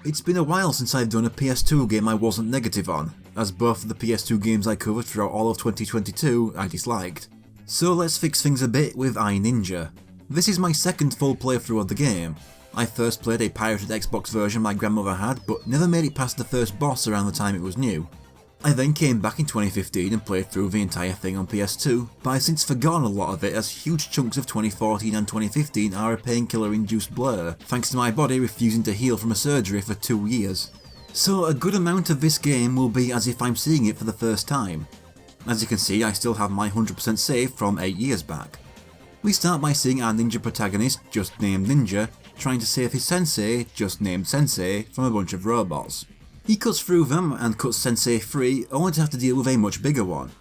It's been a while since I've done a PS2 game I wasn't negative on, as both of the PS2 games I covered throughout all of 2022 I disliked. So let's fix things a bit with iNinja. This is my second full playthrough of the game. I first played a pirated Xbox version my grandmother had, but never made it past the first boss around the time it was new. I then came back in 2015 and played through the entire thing on PS2, but I've since forgotten a lot of it as huge chunks of 2014 and 2015 are a painkiller induced blur, thanks to my body refusing to heal from a surgery for 2 years. So a good amount of this game will be as if I'm seeing it for the first time. As you can see, I still have my 100% save from 8 years back. We start by seeing our ninja protagonist, just named Ninja, trying to save his sensei, just named Sensei, from a bunch of robots. He cuts through them and cuts Sensei free, only to have to deal with a much bigger one.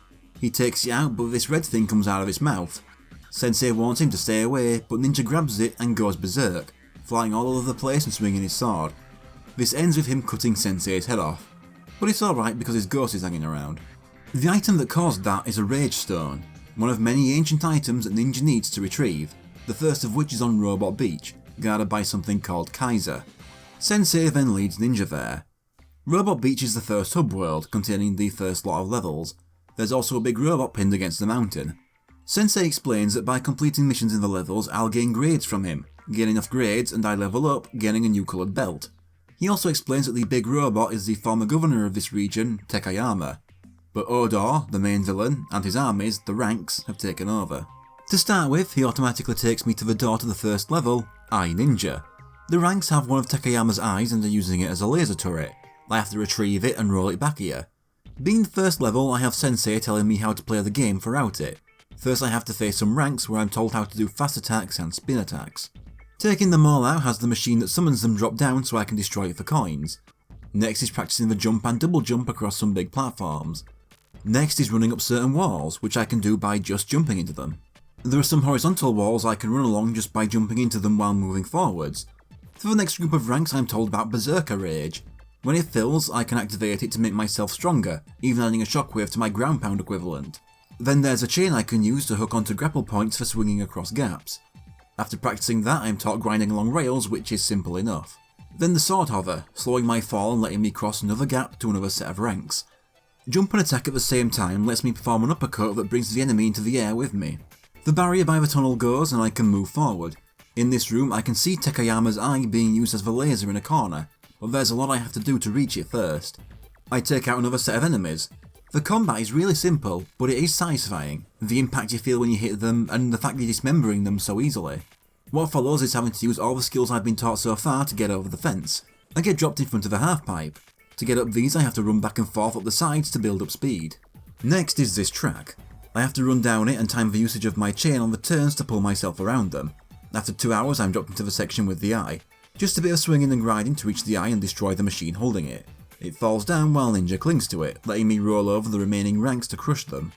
He takes it out, but this red thing comes out of its mouth. Sensei warns him to stay away, but Ninja grabs it and goes berserk, flying all over the place and swinging his sword. This ends with him cutting Sensei's head off, but it's alright because his ghost is hanging around. The item that caused that is a Rage Stone, one of many ancient items that Ninja needs to retrieve, the first of which is on Robot Beach, guarded by something called Kaiser. Sensei then leads Ninja there. Robot Beach is the first hub world, containing the first lot of levels. There's also a big robot pinned against the mountain. Sensei explains that by completing missions in the levels, I'll gain grades from him. Gain enough grades and I level up, gaining a new coloured belt. He also explains that the big robot is the former governor of this region, Tekayama. But Odor, the main villain, and his armies, the Ranks, have taken over. To start with, he automatically takes me to the door to the first level, iNinja. The Ranks have one of Tekayama's eyes and are using it as a laser turret. I have to retrieve it and roll it back here. Being the first level, I have Sensei telling me how to play the game throughout it. First I have to face some ranks where I'm told how to do fast attacks and spin attacks. Taking them all out has the machine that summons them drop down so I can destroy it for coins. Next is practicing the jump and double jump across some big platforms. Next is running up certain walls, which I can do by just jumping into them. There are some horizontal walls I can run along just by jumping into them while moving forwards. For the next group of ranks I'm told about Berserker Rage. When it fills, I can activate it to make myself stronger, even adding a shockwave to my ground pound equivalent. Then there's a chain I can use to hook onto grapple points for swinging across gaps. After practicing that, I'm taught grinding along rails, which is simple enough. Then the sword hover, slowing my fall and letting me cross another gap to another set of ranks. Jump and attack at the same time lets me perform an uppercut that brings the enemy into the air with me. The barrier by the tunnel goes and I can move forward. In this room I can see Tekayama's eye being used as the laser in a corner, but there's a lot I have to do to reach it first. I take out another set of enemies. The combat is really simple, but it is satisfying, the impact you feel when you hit them and the fact you're dismembering them so easily. What follows is having to use all the skills I've been taught so far to get over the fence. I get dropped in front of a half pipe. To get up these I have to run back and forth up the sides to build up speed. Next is this track. I have to run down it and time the usage of my chain on the turns to pull myself around them. After 2 hours I'm dropped into the section with the eye. Just a bit of swinging and grinding to reach the eye and destroy the machine holding it. It falls down while Ninja clings to it, letting me roll over the remaining ranks to crush them.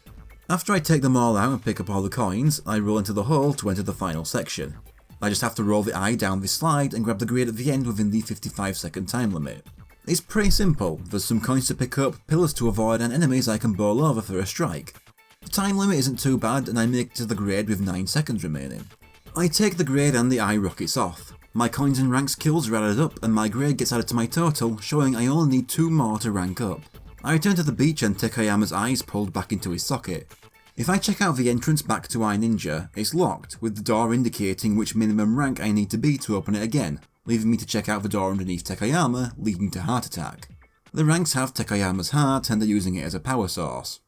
After I take them all out and pick up all the coins, I roll into the hole to enter the final section. I just have to roll the eye down this slide and grab the grade at the end within the 55-second time limit. It's pretty simple, there's some coins to pick up, pillars to avoid and enemies I can bowl over for a strike. The time limit isn't too bad and I make it to the grade with 9 seconds remaining. I take the grade and the eye rockets off. My coins and ranks kills are added up and my grade gets added to my total, showing I only need 2 more to rank up. I return to the beach and Tekayama's eye is pulled back into his socket. If I check out the entrance back to iNinja, it's locked, with the door indicating which minimum rank I need to be to open it again, leaving me to check out the door underneath Tekayama, leading to Heart Attack. The ranks have Tekayama's heart and are using it as a power source.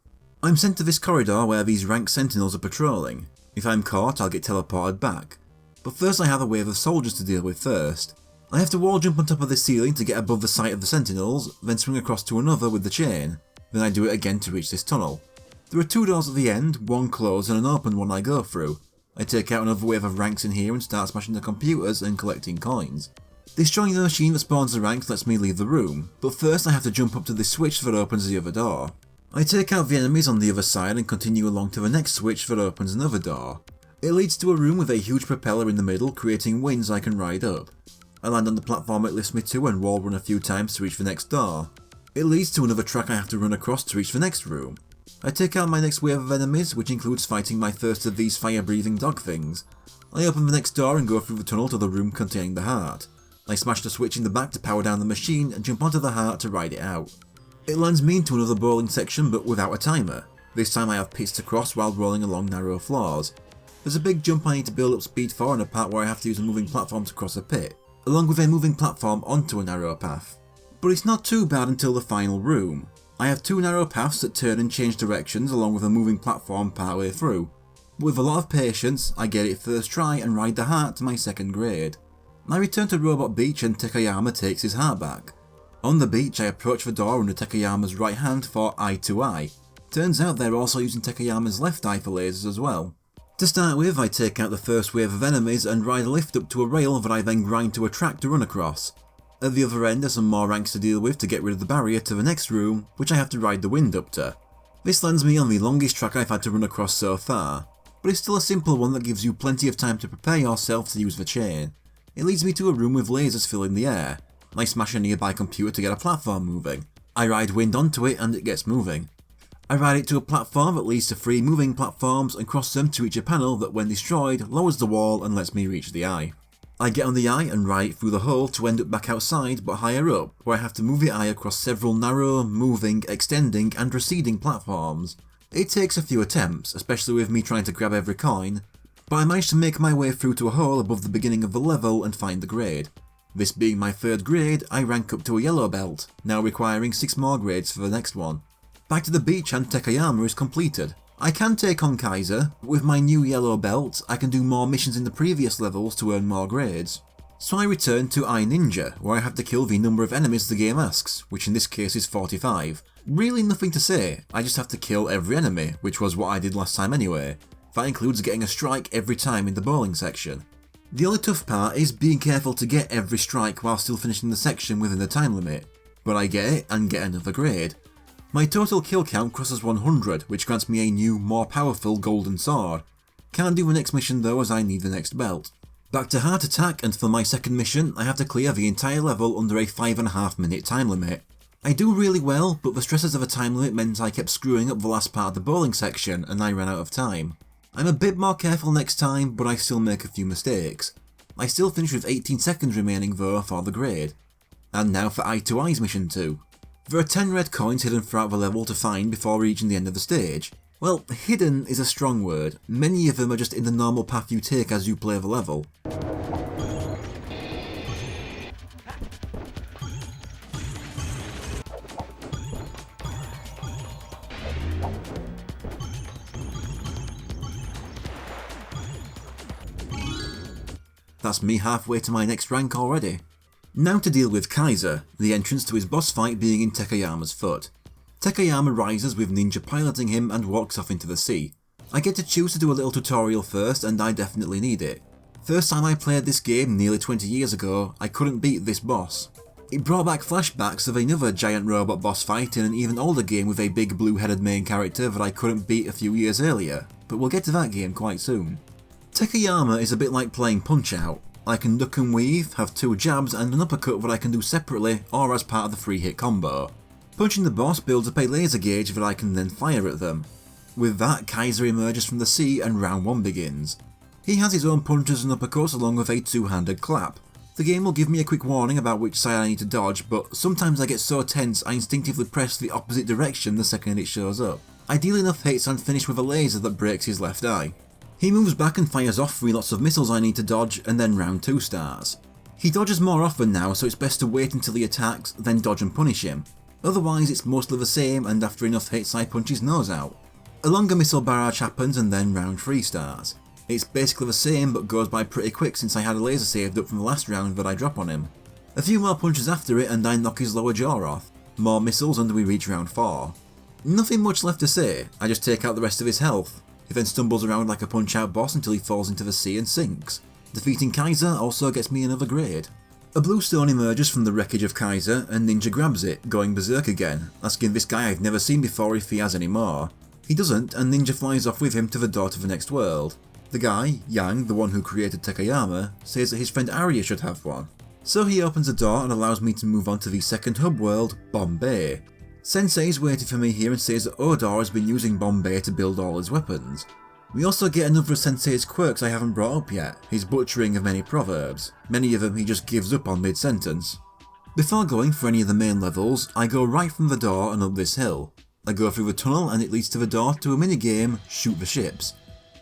I'm sent to this corridor where these rank sentinels are patrolling. If I'm caught, I'll get teleported back. But first I have a wave of soldiers to deal with first. I have to wall jump on top of this ceiling to get above the sight of the sentinels, then swing across to another with the chain. Then I do it again to reach this tunnel. There are 2 doors at the end, one closed and an open one I go through. I take out another wave of ranks in here and start smashing the computers and collecting coins. Destroying the machine that spawns the ranks lets me leave the room, but first I have to jump up to this switch that opens the other door. I take out the enemies on the other side and continue along to the next switch that opens another door. It leads to a room with a huge propeller in the middle, creating wings I can ride up. I land on the platform it lifts me to and wall run a few times to reach the next door. It leads to another track I have to run across to reach the next room. I take out my next wave of enemies, which includes fighting my first of these fire-breathing dog things. I open the next door and go through the tunnel to the room containing the heart. I smash the switch in the back to power down the machine and jump onto the heart to ride it out. It lands me into another bowling section but without a timer. This time I have pits to cross while rolling along narrow floors. There's a big jump I need to build up speed for and a part where I have to use a moving platform to cross a pit, along with a moving platform onto a narrow path. But it's not too bad until the final room. I have 2 narrow paths that turn and change directions along with a moving platform partway through. But with a lot of patience, I get it first try and ride the heart to my second grade. I return to Robot Beach and Takayama takes his heart back. On the beach I approach the door under Takayama's right hand for eye to eye. Turns out they're also using Takayama's left eye for lasers as well. To start with, I take out the first wave of enemies and ride a lift up to a rail that I then grind to a track to run across. At the other end are some more ranks to deal with to get rid of the barrier to the next room, which I have to ride the wind up to. This lands me on the longest track I've had to run across so far, but it's still a simple one that gives you plenty of time to prepare yourself to use the chain. It leads me to a room with lasers filling the air. I smash a nearby computer to get a platform moving. I ride wind onto it and it gets moving. I ride it to a platform that leads to 3 moving platforms and cross them to reach a panel that when destroyed lowers the wall and lets me reach the eye. I get on the eye and ride it through the hole to end up back outside but higher up, where I have to move the eye across several narrow, moving, extending and receding platforms. It takes a few attempts, especially with me trying to grab every coin, but I managed to make my way through to a hole above the beginning of the level and find the grade. This being my 3rd grade, I rank up to a yellow belt, now requiring 6 more grades for the next one. Back to the beach and Takayama is completed. I can take on Kaiser, but with my new yellow belt I can do more missions in the previous levels to earn more grades. So I return to iNinja, where I have to kill the number of enemies the game asks, which in this case is 45. Really nothing to say, I just have to kill every enemy, which was what I did last time anyway. That includes getting a strike every time in the bowling section. The only tough part is being careful to get every strike while still finishing the section within the time limit, but I get it and get another grade. My total kill count crosses 100, which grants me a new, more powerful golden sword. Can't do the next mission though as I need the next belt. Back to Heart Attack, and for my second mission I have to clear the entire level under a 5.5 minute time limit. I do really well, but the stresses of a time limit meant I kept screwing up the last part of the bowling section and I ran out of time. I'm a bit more careful next time, but I still make a few mistakes. I still finish with 18 seconds remaining though for the grade. And now for Eye to Eye's mission 2. There are 10 red coins hidden throughout the level to find before reaching the end of the stage. Well, hidden is a strong word, many of them are just in the normal path you take as you play the level. That's me halfway to my next rank already. Now to deal with Kaiser, the entrance to his boss fight being in Takayama's foot. Takayama rises with Ninja piloting him and walks off into the sea. I get to choose to do a little tutorial first and I definitely need it. First time I played this game nearly 20 years ago, I couldn't beat this boss. It brought back flashbacks of another giant robot boss fight in an even older game with a big blue-headed main character that I couldn't beat a few years earlier, but we'll get to that game quite soon. Takayama is a bit like playing Punch-Out! I can duck and weave, have 2 jabs and an uppercut that I can do separately or as part of the 3-hit combo. Punching the boss builds up a laser gauge that I can then fire at them. With that, Kaiser emerges from the sea and round 1 begins. He has his own punches and uppercuts along with a 2-handed clap. The game will give me a quick warning about which side I need to dodge, but sometimes I get so tense I instinctively press the opposite direction the second it shows up. I deal enough hits and finish with a laser that breaks his left eye. He moves back and fires off 3 lots of missiles I need to dodge, and then round 2 starts. He dodges more often now, so it's best to wait until he attacks, then dodge and punish him. Otherwise it's mostly the same, and after enough hits I punch his nose out. A longer missile barrage happens and then round 3 starts. It's basically the same but goes by pretty quick since I had a laser saved up from the last round that I drop on him. A few more punches after it and I knock his lower jaw off. More missiles and we reach round 4. Nothing much left to say, I just take out the rest of his health. He then stumbles around like a Punch-Out boss until he falls into the sea and sinks. Defeating Kaiser also gets me another grade. A blue stone emerges from the wreckage of Kaiser and Ninja grabs it, going berserk again, asking this guy I've never seen before if he has any more. He doesn't, and Ninja flies off with him to the door to the next world. The guy, Yang, the one who created Takayama, says that his friend Arya should have one. So he opens the door and allows me to move on to the second hub world, Bombay. Sensei's waiting for me here and says that Odor has been using Bombay to build all his weapons. We also get another of Sensei's quirks I haven't brought up yet, his butchering of many proverbs. Many of them he just gives up on mid-sentence. Before going for any of the main levels, I go right from the door and up this hill. I go through the tunnel and it leads to the door to a minigame, Shoot the Ships.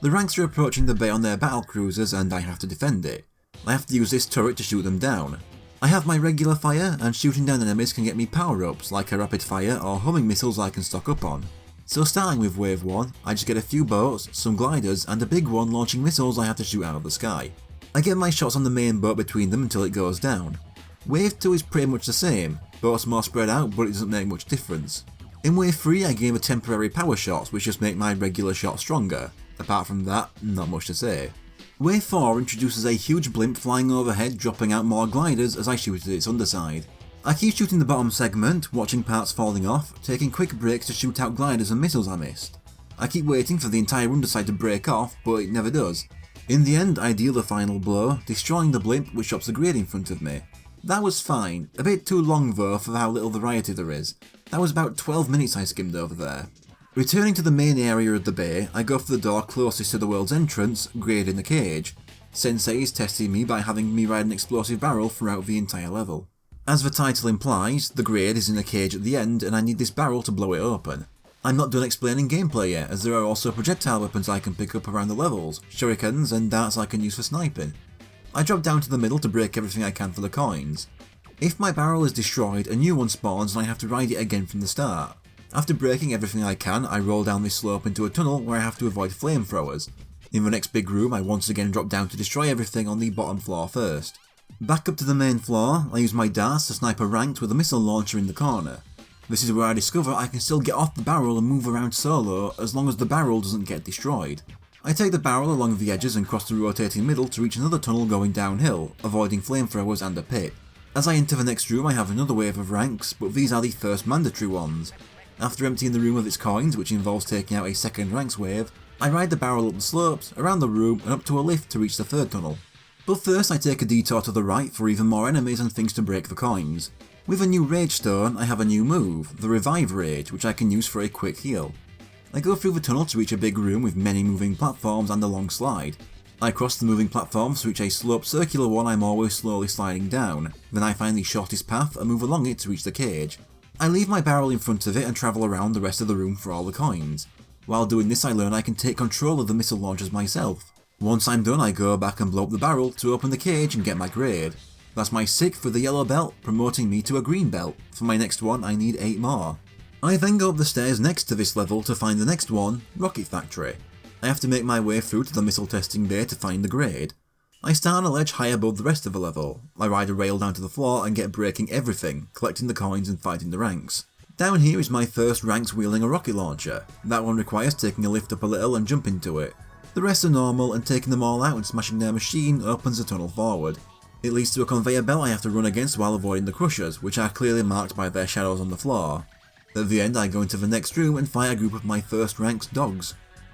The ranks are approaching the bay on their battle cruisers and I have to defend it. I have to use this turret to shoot them down. I have my regular fire, and shooting down enemies can get me power-ups like a rapid fire or homing missiles I can stock up on. So starting with wave 1, I just get a few boats, some gliders and a big one launching missiles I have to shoot out of the sky. I get my shots on the main boat between them until it goes down. Wave 2 is pretty much the same, boats more spread out but it doesn't make much difference. In wave 3 I gain the temporary power shots which just make my regular shot stronger. Apart from that, not much to say. Wave 4 introduces a huge blimp flying overhead dropping out more gliders as I shoot at its underside. I keep shooting the bottom segment, watching parts falling off, taking quick breaks to shoot out gliders and missiles I missed. I keep waiting for the entire underside to break off, but it never does. In the end, I deal the final blow, destroying the blimp which drops the grade in front of me. That was fine, a bit too long though for how little variety there is. That was about 12 minutes I skimmed over there. Returning to the main area of the bay, I go for the door closest to the world's entrance, Grade in the cage. Sensei is testing me by having me ride an explosive barrel throughout the entire level. As the title implies, the Grade is in a cage at the end and I need this barrel to blow it open. I'm not done explaining gameplay yet, as there are also projectile weapons I can pick up around the levels, shurikens and darts I can use for sniping. I drop down to the middle to break everything I can for the coins. If my barrel is destroyed, a new one spawns and I have to ride it again from the start. After breaking everything I can, I roll down this slope into a tunnel where I have to avoid flamethrowers. In the next big room, I once again drop down to destroy everything on the bottom floor first. Back up to the main floor, I use my darts to snipe a ranked with a missile launcher in the corner. This is where I discover I can still get off the barrel and move around solo as long as the barrel doesn't get destroyed. I take the barrel along the edges and cross the rotating middle to reach another tunnel going downhill, avoiding flamethrowers and a pit. As I enter the next room I have another wave of ranks, but these are the first mandatory ones. After emptying the room of its coins, which involves taking out a second ranks wave, I ride the barrel up the slopes, around the room and up to a lift to reach the third tunnel. But first I take a detour to the right for even more enemies and things to break the coins. With a new rage stone, I have a new move, the Revive Rage, which I can use for a quick heal. I go through the tunnel to reach a big room with many moving platforms and a long slide. I cross the moving platforms to reach a sloped circular one I'm always slowly sliding down, then I find the shortest path and move along it to reach the cage. I leave my barrel in front of it and travel around the rest of the room for all the coins. While doing this I learn I can take control of the missile launchers myself. Once I'm done I go back and blow up the barrel to open the cage and get my grade. That's my 6th for the yellow belt, promoting me to a green belt. For my next one I need 8 more. I then go up the stairs next to this level to find the next one, Rocket Factory. I have to make my way through to the missile testing bay to find the grade. I start on a ledge high above the rest of the level. I ride a rail down to the floor and get breaking everything, collecting the coins and fighting the ranks. Down here is my first ranks wielding a rocket launcher. That one requires taking a lift up a little and jump into it. The rest are normal and taking them all out and smashing their machine opens the tunnel forward. It leads to a conveyor belt I have to run against while avoiding the crushers, which are clearly marked by their shadows on the floor. At the end I go into the next room and fight a group of my first ranks dogs.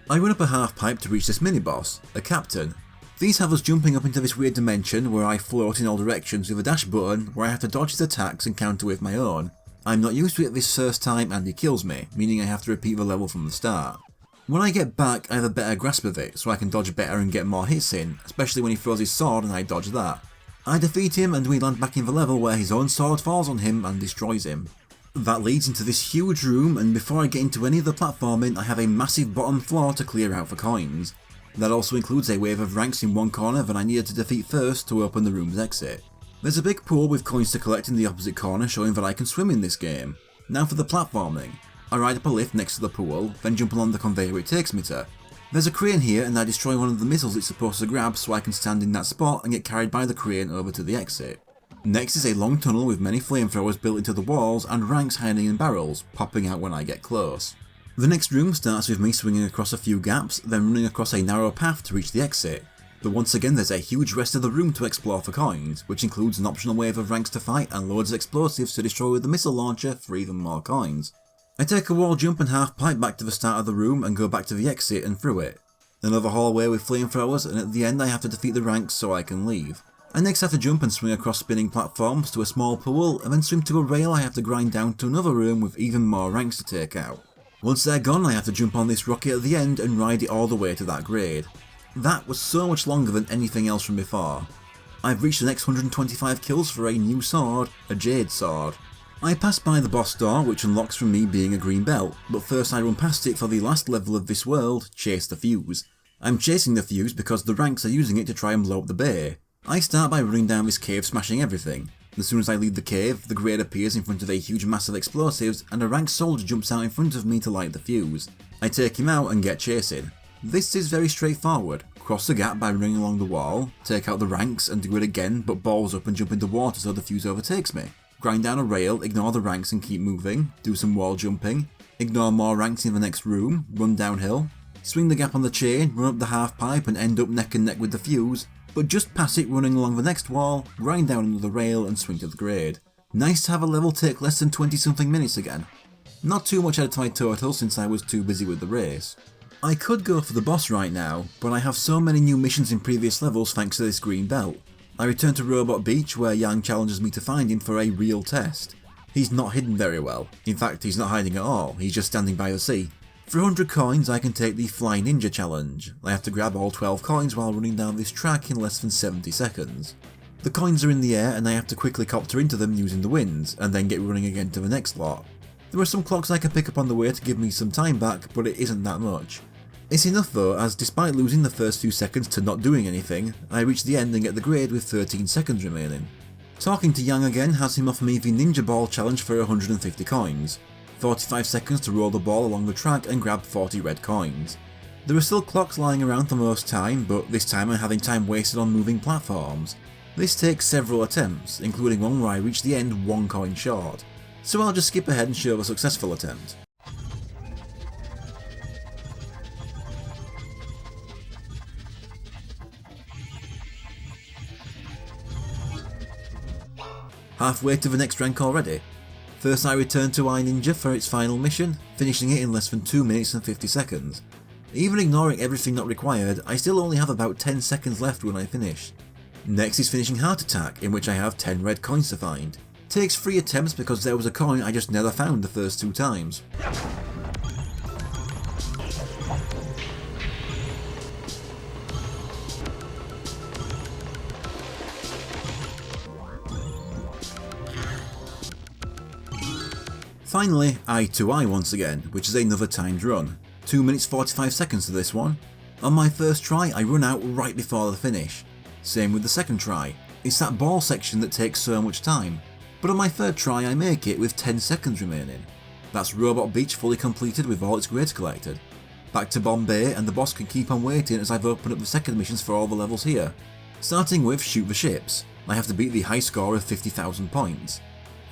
I run up a half pipe to reach this mini-boss, a captain. These have us jumping up into this weird dimension where I float in all directions with a dash button where I have to dodge his attacks and counter with my own. I'm not used to it this first time and he kills me, meaning I have to repeat the level from the start. When I get back I have a better grasp of it, so I can dodge better and get more hits in, especially when he throws his sword and I dodge that. I defeat him and we land back in the level where his own sword falls on him and destroys him. That leads into this huge room, and before I get into any of the platforming I have a massive bottom floor to clear out for coins. That also includes a wave of ranks in one corner that I needed to defeat first to open the room's exit. There's a big pool with coins to collect in the opposite corner showing that I can swim in this game. Now for the platforming. I ride up a lift next to the pool, then jump along the conveyor it takes me to. There's a crane here and I destroy one of the missiles it's supposed to grab so I can stand in that spot and get carried by the crane over to the exit. Next is a long tunnel with many flamethrowers built into the walls and ranks hiding in barrels, popping out when I get close. The next room starts with me swinging across a few gaps, then running across a narrow path to reach the exit. But once again there's a huge rest of the room to explore for coins, which includes an optional wave of ranks to fight and loads of explosives to destroy with the missile launcher for even more coins. I take a wall jump and half pipe back to the start of the room and go back to the exit and through it. Another hallway with flamethrowers, and at the end I have to defeat the ranks so I can leave. I next have to jump and swing across spinning platforms to a small pool and then swim to a rail I have to grind down to another room with even more ranks to take out. Once they're gone, I have to jump on this rocket at the end and ride it all the way to that grade. That was so much longer than anything else from before. I've reached the next 125 kills for a new sword, a Jade Sword. I pass by the boss door, which unlocks from me being a green belt, but first I run past it for the last level of this world, Chase the Fuse. I'm chasing the fuse because the ranks are using it to try and blow up the bay. I start by running down this cave smashing everything. As soon as I leave the cave, the grade appears in front of a huge mass of explosives and a ranked soldier jumps out in front of me to light the fuse. I take him out and get chasing. This is very straightforward. Cross the gap by running along the wall, take out the ranks and do it again but balls up and jump into water so the fuse overtakes me. Grind down a rail, ignore the ranks and keep moving, do some wall jumping, ignore more ranks in the next room, run downhill, swing the gap on the chain, run up the half pipe and end up neck and neck with the fuse, but just pass it running along the next wall, grind down another rail and swing to the grade. Nice to have a level take less than 20 something minutes again. Not too much added to my total since I was too busy with the race. I could go for the boss right now, but I have so many new missions in previous levels thanks to this green belt. I return to Robot Beach where Yang challenges me to find him for a real test. He's not hidden very well, in fact he's not hiding at all, he's just standing by the sea. For 100 coins I can take the Fly Ninja challenge. I have to grab all 12 coins while running down this track in less than 70 seconds. The coins are in the air and I have to quickly copter into them using the winds, and then get running again to the next lot. There are some clocks I can pick up on the way to give me some time back, but it isn't that much. It's enough though, as despite losing the first few seconds to not doing anything, I reach the end and get the grade with 13 seconds remaining. Talking to Yang again has him offer me the Ninja Ball challenge for 150 coins. 45 seconds to roll the ball along the track and grab 40 red coins. There are still clocks lying around for most time, but this time I'm having time wasted on moving platforms. This takes several attempts, including one where I reach the end 1 coin short, so I'll just skip ahead and show a successful attempt. Halfway to the next rank already. First I return to iNinja for its final mission, finishing it in less than 2 minutes and 50 seconds. Even ignoring everything not required, I still only have about 10 seconds left when I finish. Next is finishing Heart Attack, in which I have 10 red coins to find. Takes 3 attempts because there was a coin I just never found the first 2 times. Finally, Eye-to-Eye once again, which is another timed run. 2 minutes 45 seconds to this one. On my first try, I run out right before the finish. Same with the second try. It's that ball section that takes so much time. But on my third try, I make it with 10 seconds remaining. That's Robot Beach fully completed with all its grades collected. Back to Bombay, and the boss can keep on waiting as I've opened up the second missions for all the levels here. Starting with Shoot the Ships. I have to beat the high score of 50,000 points.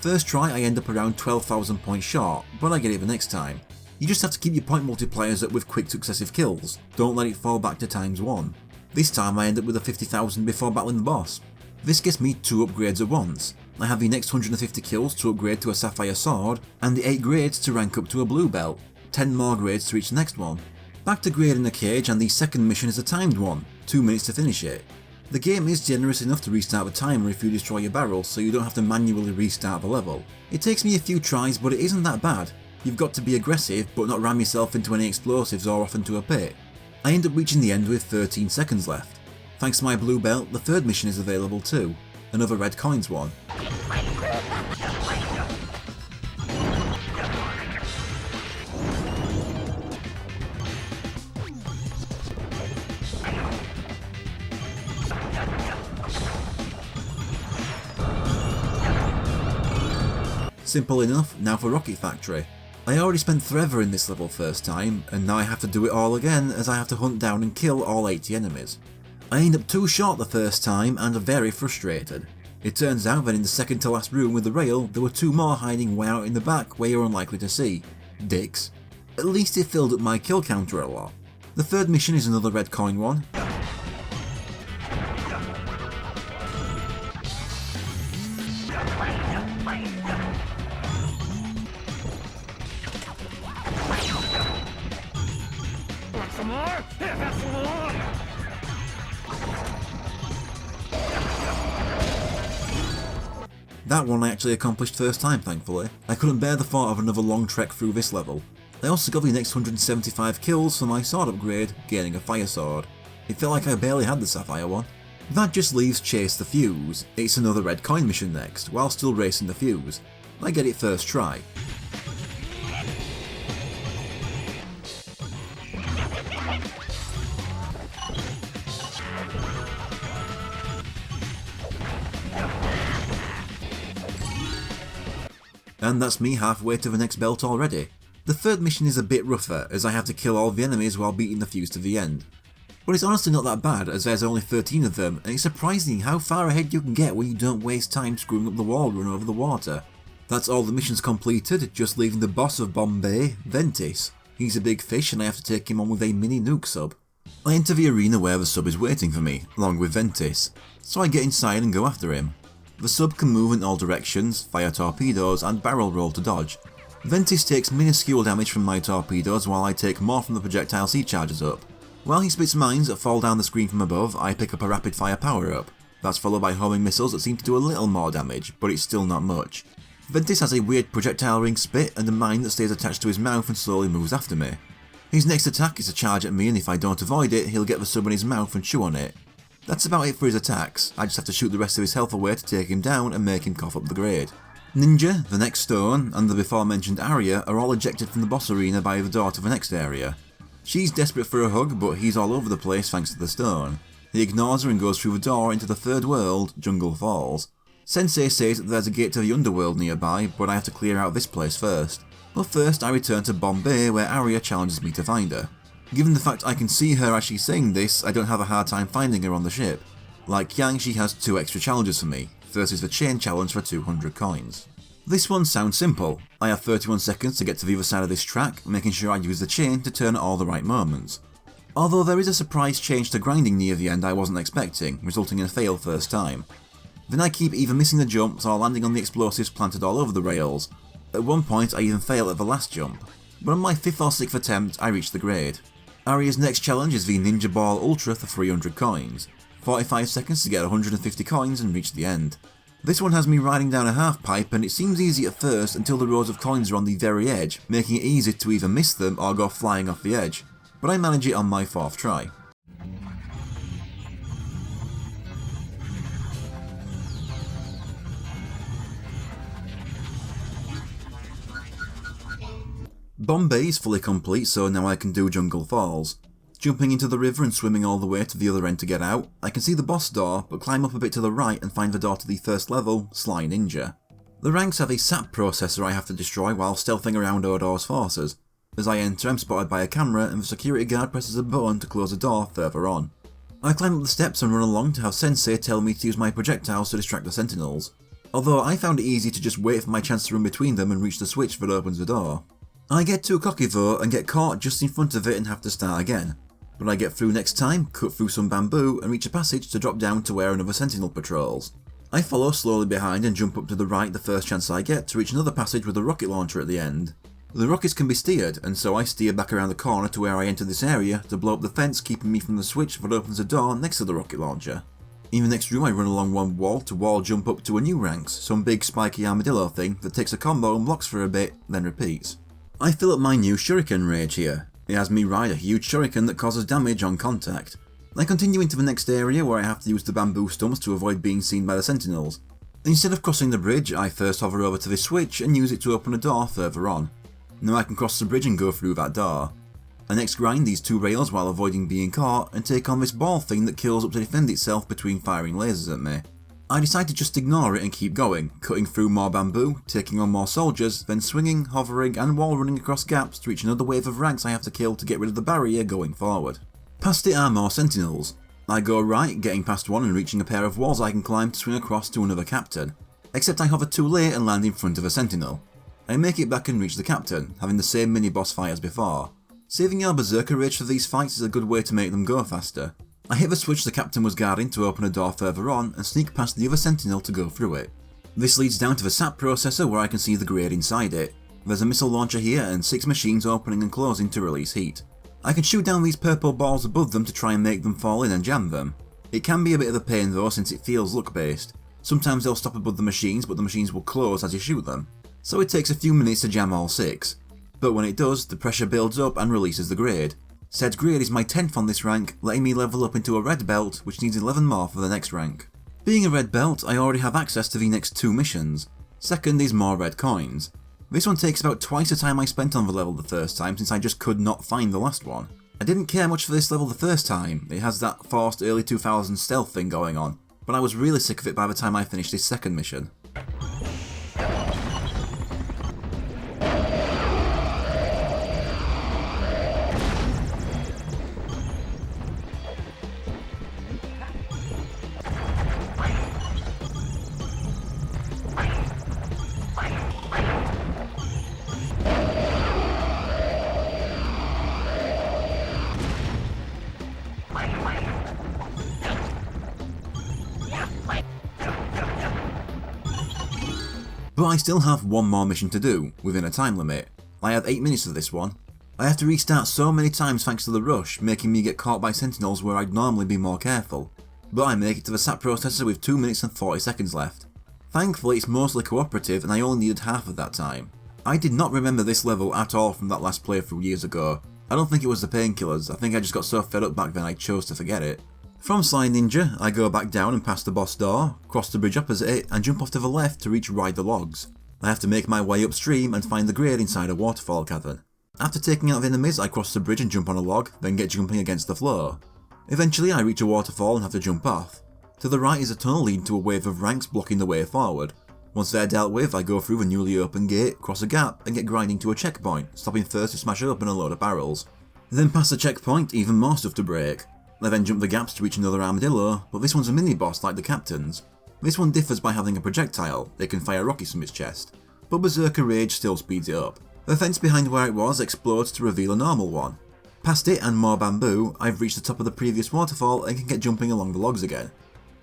First try I end up around 12,000 points short, but I get it the next time. You just have to keep your point multipliers up with quick successive kills, don't let it fall back to ×1. This time I end up with a 50,000 before battling the boss. This gets me 2 upgrades at once. I have the next 150 kills to upgrade to a Sapphire Sword, and the 8 grades to rank up to a Blue Belt, 10 more grades to reach the next one. Back to grading the cage, and the second mission is a timed one, 2 minutes to finish it. The game is generous enough to restart the timer if you destroy your barrels, so you don't have to manually restart the level. It takes me a few tries, but it isn't that bad. You've got to be aggressive, but not ram yourself into any explosives or off into a pit. I end up reaching the end with 13 seconds left. Thanks to my blue belt, the third mission is available too. Another red coins one. Simple enough, now for Rocket Factory. I already spent forever in this level first time, and now I have to do it all again as I have to hunt down and kill all 80 enemies. I end up too short the first time and are very frustrated. It turns out that in the second to last room with the rail, there were 2 more hiding way out in the back where you're unlikely to see. Dicks. At least it filled up my kill counter a lot. The third mission is another red coin one. That one I actually accomplished first time, thankfully. I couldn't bear the thought of another long trek through this level. I also got the next 175 kills for my sword upgrade, gaining a fire sword. It felt like I barely had the sapphire one. That just leaves Chase the Fuse. It's another red coin mission next, while still racing the Fuse. I get it first try. And that's me halfway to the next belt already. The third mission is a bit rougher, as I have to kill all the enemies while beating the Fuse to the end. But it's honestly not that bad, as there's only 13 of them, and it's surprising how far ahead you can get when you don't waste time screwing up the wall run over the water. That's all the missions completed, just leaving the boss of Bombay, Ventis. He's a big fish and I have to take him on with a mini nuke sub. I enter the arena where the sub is waiting for me, along with Ventis, so I get inside and go after him. The sub can move in all directions, fire torpedoes and barrel roll to dodge. Ventis takes minuscule damage from my torpedoes while I take more from the projectiles he charges up. While he spits mines that fall down the screen from above, I pick up a rapid fire power up. That's followed by homing missiles that seem to do a little more damage, but it's still not much. Ventis has a weird projectile ring spit and a mine that stays attached to his mouth and slowly moves after me. His next attack is to charge at me, and if I don't avoid it, he'll get the sub in his mouth and chew on it. That's about it for his attacks. I just have to shoot the rest of his health away to take him down and make him cough up the grade. Ninja, the next stone, and the before mentioned Arya are all ejected from the boss arena by the door to the next area. She's desperate for a hug, but he's all over the place thanks to the stone. He ignores her and goes through the door into the third world, Jungle Falls. Sensei says that there's a gate to the underworld nearby, but I have to clear out this place first. But first I return to Bombay where Arya challenges me to find her. Given the fact I can see her as she's saying this, I don't have a hard time finding her on the ship. Like Yang, she has 2 extra challenges for me. First is the chain challenge for 200 coins. This one sounds simple. I have 31 seconds to get to the other side of this track, making sure I use the chain to turn at all the right moments. Although there is a surprise change to grinding near the end I wasn't expecting, resulting in a fail first time. Then I keep either missing the jumps or landing on the explosives planted all over the rails. At one point I even fail at the last jump, but on my 5th or 6th attempt I reach the grade. Arya's next challenge is the Ninja Ball Ultra for 300 coins. 45 seconds to get 150 coins and reach the end. This one has me riding down a half pipe and it seems easy at first until the rows of coins are on the very edge, making it easy to either miss them or go flying off the edge, but I manage it on my 4th try. Bombay is fully complete, so now I can do Jungle Falls. Jumping into the river and swimming all the way to the other end to get out, I can see the boss door, but climb up a bit to the right and find the door to the first level, Sly Ninja. The ranks have a SAP processor I have to destroy while stealthing around Odor's forces. As I enter, I'm spotted by a camera and the security guard presses a button to close the door further on. I climb up the steps and run along to have Sensei tell me to use my projectiles to distract the sentinels. Although I found it easy to just wait for my chance to run between them and reach the switch that opens the door. I get too cocky though and get caught just in front of it and have to start again. But I get through next time, cut through some bamboo and reach a passage to drop down to where another sentinel patrols. I follow slowly behind and jump up to the right the first chance I get to reach another passage with a rocket launcher at the end. The rockets can be steered, and so I steer back around the corner to where I enter this area to blow up the fence keeping me from the switch that opens the door next to the rocket launcher. In the next room I run along one wall to wall jump up to a new ranks, some big spiky armadillo thing that takes a combo and blocks for a bit, then repeats. I fill up my new shuriken rage here. It has me ride a huge shuriken that causes damage on contact. I continue into the next area where I have to use the bamboo stumps to avoid being seen by the sentinels. Instead of crossing the bridge, I first hover over to this switch and use it to open a door further on. Now I can cross the bridge and go through that door. I next grind these 2 rails while avoiding being caught and take on this ball thing that kills up to defend itself between firing lasers at me. I decide to just ignore it and keep going, cutting through more bamboo, taking on more soldiers, then swinging, hovering and wall running across gaps to reach another wave of ranks I have to kill to get rid of the barrier going forward. Past it are more sentinels. I go right, getting past one and reaching a pair of walls I can climb to swing across to another captain. Except I hover too late and land in front of a sentinel. I make it back and reach the captain, having the same mini boss fight as before. Saving your berserker rage for these fights is a good way to make them go faster. I hit the switch the captain was guarding to open a door further on and sneak past the other sentinel to go through it. This leads down to the SAP processor where I can see the grade inside it. There's a missile launcher here and 6 machines opening and closing to release heat. I can shoot down these purple balls above them to try and make them fall in and jam them. It can be a bit of a pain though since it feels luck based. Sometimes they'll stop above the machines but the machines will close as you shoot them. So it takes a few minutes to jam all 6. but when it does, the pressure builds up and releases the grade. Said grade is my 10th on this rank, letting me level up into a red belt, which needs 11 more for the next rank. Being a red belt, I already have access to the next 2 missions. Second is more red coins. This one takes about twice the time I spent on the level the first time, since I just could not find the last one. I didn't care much for this level the first time, it has that forced early 2000s stealth thing going on, but I was really sick of it by the time I finished this second mission. But I still have one more mission to do, within a time limit. I have 8 minutes for this one. I have to restart so many times thanks to the rush, making me get caught by sentinels where I'd normally be more careful. But I make it to the SAP processor with 2 minutes and 40 seconds left. Thankfully it's mostly cooperative and I only needed half of that time. I did not remember this level at all from that last playthrough years ago. I don't think it was the painkillers, I think I just got so fed up back then I chose to forget it. From Sly Ninja, I go back down and past the boss door, cross the bridge opposite it, and jump off to the left to reach Ride the Logs. I have to make my way upstream and find the grade inside a waterfall cavern. After taking out the enemies, I cross the bridge and jump on a log, then get jumping against the floor. Eventually I reach a waterfall and have to jump off. To the right is a tunnel leading to a wave of ranks blocking the way forward. Once they're dealt with, I go through the newly opened gate, cross a gap, and get grinding to a checkpoint, stopping first to smash open a load of barrels. Then past the checkpoint, even more stuff to break. I then jump the gaps to reach another armadillo, but this one's a mini-boss like the captain's. This one differs by having a projectile, it can fire rockets from its chest, but Berserker Rage still speeds it up. The fence behind where it was explodes to reveal a normal one. Past it and more bamboo, I've reached the top of the previous waterfall and can get jumping along the logs again.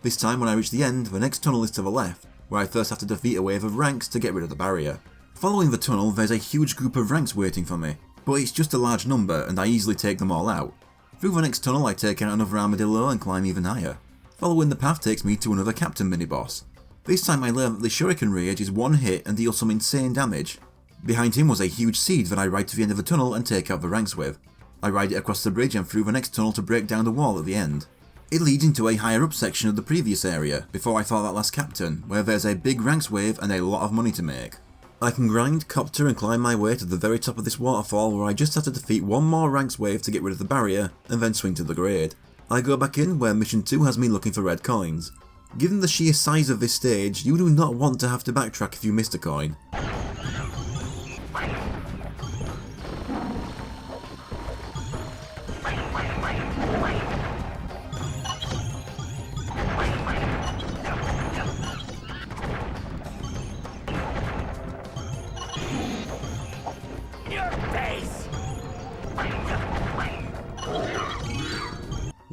This time when I reach the end, the next tunnel is to the left, where I first have to defeat a wave of ranks to get rid of the barrier. Following the tunnel, there's a huge group of ranks waiting for me, but it's just a large number and I easily take them all out. Through the next tunnel I take out another armadillo and climb even higher. Following the path takes me to another captain mini-boss. This time I learn that the Shuriken Rage is one hit and deals some insane damage. Behind him was a huge seed that I ride to the end of the tunnel and take out the ranks with. I ride it across the bridge and through the next tunnel to break down the wall at the end. It leads into a higher up section of the previous area, before I fought that last captain, where there's a big ranks wave and a lot of money to make. I can grind, copter and climb my way to the very top of this waterfall where I just have to defeat one more ranks wave to get rid of the barrier, and then swing to the grade. I go back in where mission 2 has me looking for red coins. Given the sheer size of this stage, you do not want to have to backtrack if you missed a coin.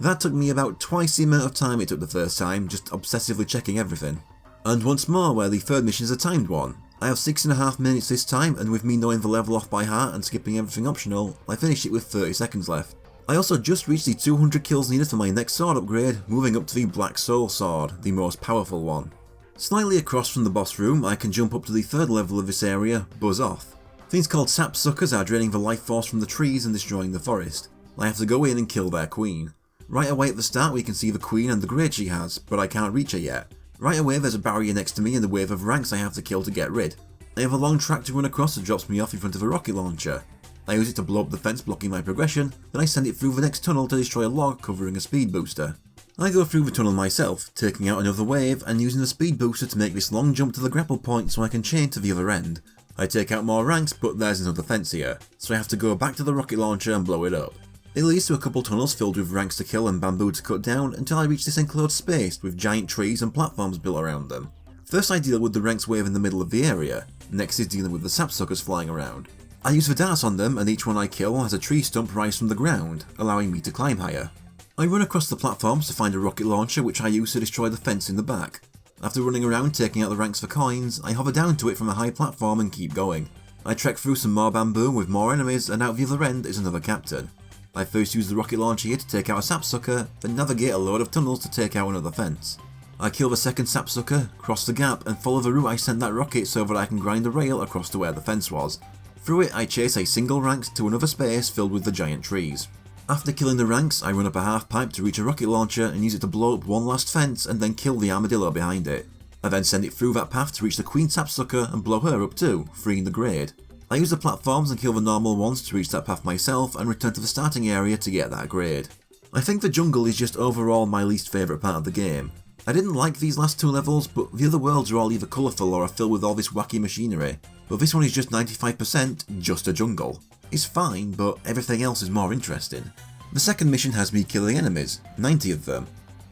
That took me about twice the amount of time it took the first time, just obsessively checking everything. And once more where the third mission is a timed one. I have 6.5 minutes this time, and with me knowing the level off by heart and skipping everything optional, I finished it with 30 seconds left. I also just reached the 200 kills needed for my next sword upgrade, moving up to the Black Soul Sword, the most powerful one. Slightly across from the boss room, I can jump up to the third level of this area, Buzz Off. Things called sap suckers are draining the life force from the trees and destroying the forest. I have to go in and kill their queen. Right away at the start we can see the queen and the grade she has, but I can't reach her yet. Right away there's a barrier next to me and the wave of ranks I have to kill to get rid. I have a long track to run across that drops me off in front of a rocket launcher. I use it to blow up the fence blocking my progression, then I send it through the next tunnel to destroy a log covering a speed booster. I go through the tunnel myself, taking out another wave and using the speed booster to make this long jump to the grapple point so I can chain to the other end. I take out more ranks, but there's another fence here, so I have to go back to the rocket launcher and blow it up. It leads to a couple tunnels filled with ranks to kill and bamboo to cut down until I reach this enclosed space with giant trees and platforms built around them. First I deal with the ranks wave in the middle of the area, next is dealing with the sapsuckers flying around. I use the darts on them and each one I kill has a tree stump rise from the ground, allowing me to climb higher. I run across the platforms to find a rocket launcher which I use to destroy the fence in the back. After running around taking out the ranks for coins, I hover down to it from a high platform and keep going. I trek through some more bamboo with more enemies and out the other end is another captain. I first use the rocket launcher here to take out a sapsucker, then navigate a load of tunnels to take out another fence. I kill the second sapsucker, cross the gap and follow the route I sent that rocket so that I can grind the rail across to where the fence was. Through it I chase a single rank to another space filled with the giant trees. After killing the ranks, I run up a half pipe to reach a rocket launcher and use it to blow up one last fence and then kill the armadillo behind it. I then send it through that path to reach the queen sapsucker and blow her up too, freeing the grade. I use the platforms and kill the normal ones to reach that path myself and return to the starting area to get that grade. I think the jungle is just overall my least favourite part of the game. I didn't like these last two levels, but the other worlds are all either colourful or are filled with all this wacky machinery, but this one is just 95% just a jungle. It's fine, but everything else is more interesting. The second mission has me killing enemies, 90 of them.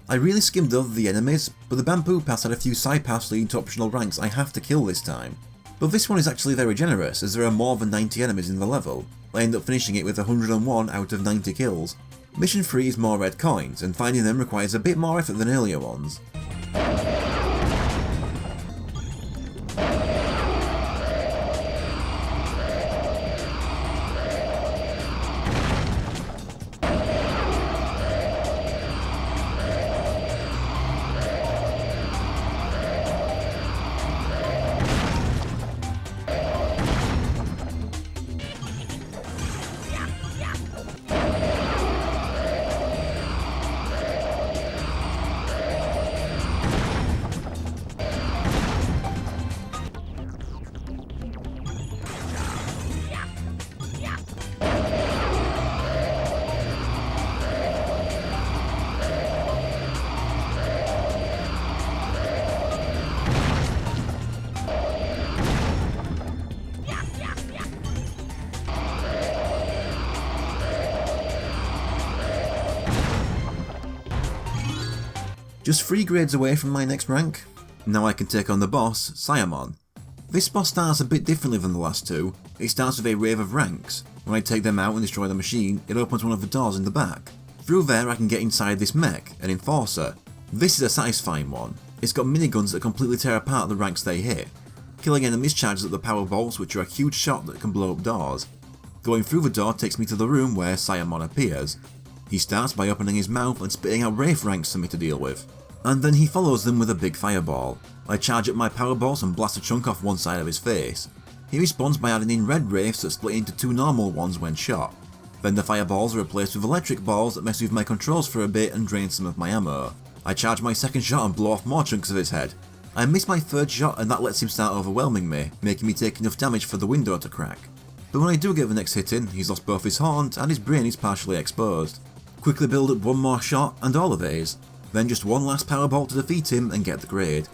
I really skimmed over the enemies, but the bamboo pass had a few side paths leading to optional ranks I have to kill this time. But this one is actually very generous, as there are more than 90 enemies in the level. I end up finishing it with 101 out of 90 kills. Mission 3 is more red coins, and finding them requires a bit more effort than earlier ones. Just 3 grades away from my next rank. Now I can take on the boss, Sayamon. This boss starts a bit differently than the last two. It starts with a wave of ranks. When I take them out and destroy the machine, it opens one of the doors in the back. Through there I can get inside this mech, an enforcer. This is a satisfying one. It's got miniguns that completely tear apart the ranks they hit. Killing enemies charges up the power bolts, which are a huge shot that can blow up doors. Going through the door takes me to the room where Sayamon appears. He starts by opening his mouth and spitting out Wraith ranks for me to deal with. And then he follows them with a big fireball. I charge up my power balls and blast a chunk off one side of his face. He responds by adding in red wraiths that split into 2 normal ones when shot. Then the fireballs are replaced with electric balls that mess with my controls for a bit and drain some of my ammo. I charge my second shot and blow off more chunks of his head. I miss my third shot and that lets him start overwhelming me, making me take enough damage for the window to crack. But when I do get the next hit in, he's lost both his horns and his brain is partially exposed. Quickly build up one more shot and all of it is. Then just one last powerball to defeat him and get the grade.